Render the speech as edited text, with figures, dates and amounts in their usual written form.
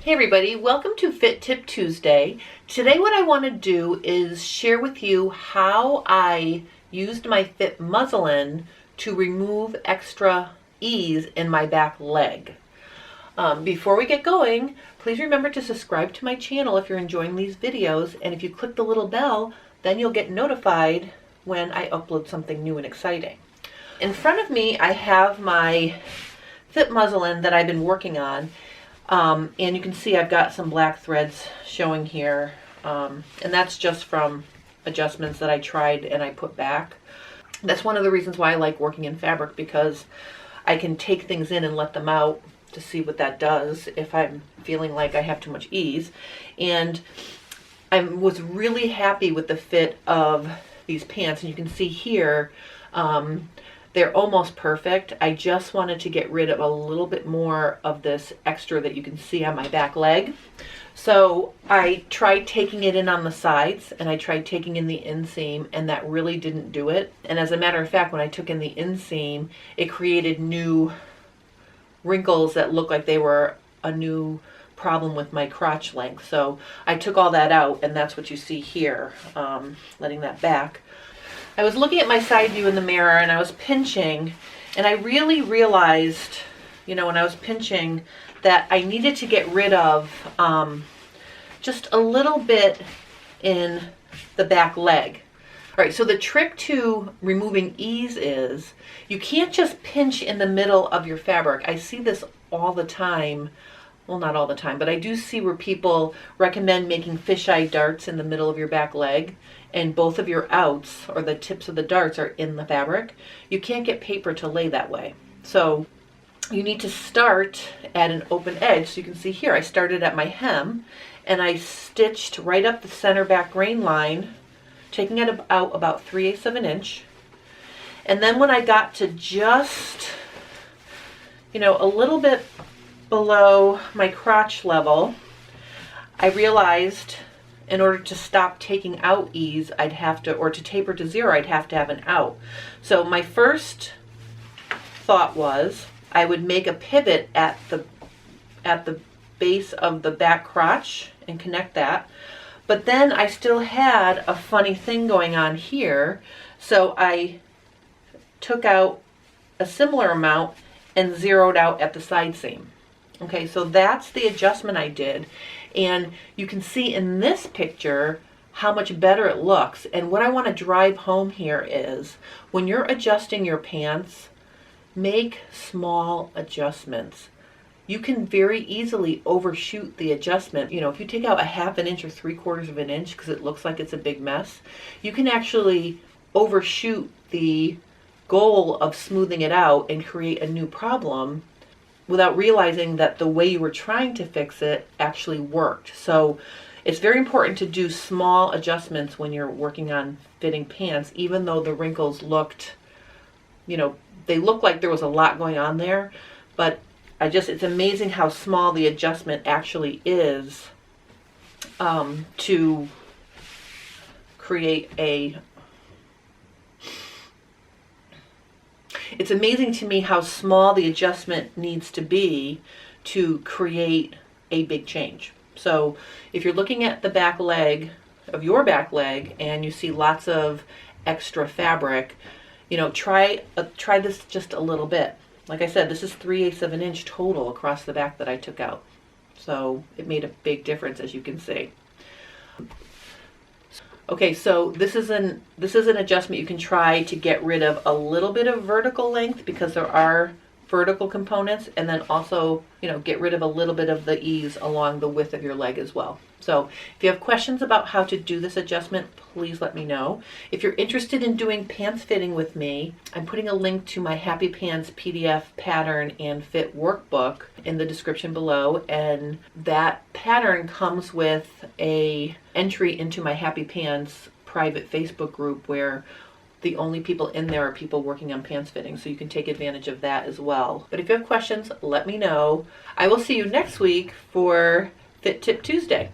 Hey everybody, welcome to Fit Tip Tuesday. Today what I want to do is share with you how I used my fit muslin to remove extra ease in my back leg. Before we get going, please remember to subscribe to my channel if you're enjoying these videos, and if you click the little bell, then you'll get notified when I upload something new and exciting. In front of me I have my fit muslin that I've been working on. And you can see I've got some black threads showing here, and that's just from adjustments that I tried and I put back. That's one of the reasons why I like working in fabric, because I can take things in and let them out to see what that does if I'm feeling like I have too much ease. And I was really happy with the fit of these pants, and you can see here they're almost perfect. I just wanted to get rid of a little bit more of this extra that you can see on my back leg. So I tried taking it in on the sides, and I tried taking in the inseam, and that really didn't do it. And as a matter of fact, when I took in the inseam, it created new wrinkles that looked like they were a new problem with my crotch length. So I took all that out, and that's what you see here, letting that back. I was looking at my side view in the mirror, and I was pinching, and I really realized, when I was pinching, that I needed to get rid of just a little bit in the back leg. All right, so the trick to removing ease is you can't just pinch in the middle of your fabric. I see this all the time. Well, not all the time, but I do see where people recommend making fisheye darts in the middle of your back leg, and both of your outs, or the tips of the darts, are in the fabric. You can't get paper to lay that way. So you need to start at an open edge. So you can see here, I started at my hem, and I stitched right up the center back grain line, taking it out about 3/8 of an inch. And then when I got to just, a little bit below my crotch level, I realized in order to stop taking out ease, I'd have to, or to taper to zero, I'd have to have an out. So my first thought was I would make a pivot at the base of the back crotch and connect that. But then I still had a funny thing going on here, so I took out a similar amount and zeroed out at the side seam. Okay, so that's the adjustment I did. And you can see in this picture how much better it looks. And what I want to drive home here is when you're adjusting your pants, make small adjustments. You can very easily overshoot the adjustment. If you take out a 1/2 an inch or 3/4 of an inch because it looks like it's a big mess, you can actually overshoot the goal of smoothing it out and create a new problem without realizing that the way you were trying to fix it actually worked. So it's very important to do small adjustments when you're working on fitting pants, even though the wrinkles looked, they looked like there was a lot going on there, but it's amazing how small the adjustment actually is to create It's amazing to me how small the adjustment needs to be to create a big change. So if you're looking at the back leg of your back leg and you see lots of extra fabric, try this just a little bit. Like I said, this is 3/8 of an inch total across the back that I took out. So it made a big difference, as you can see. Okay, so this is an adjustment you can try to get rid of a little bit of vertical length, because there are vertical components, and then also, get rid of a little bit of the ease along the width of your leg as well. So if you have questions about how to do this adjustment, please let me know. If you're interested in doing pants fitting with me, I'm putting a link to my Happy Pants PDF pattern and fit workbook in the description below, and that pattern comes with a entry into my Happy Pants private Facebook group, where the only people in there are people working on pants fitting, so you can take advantage of that as well. But if you have questions, let me know. I will see you next week for Fit Tip Tuesday.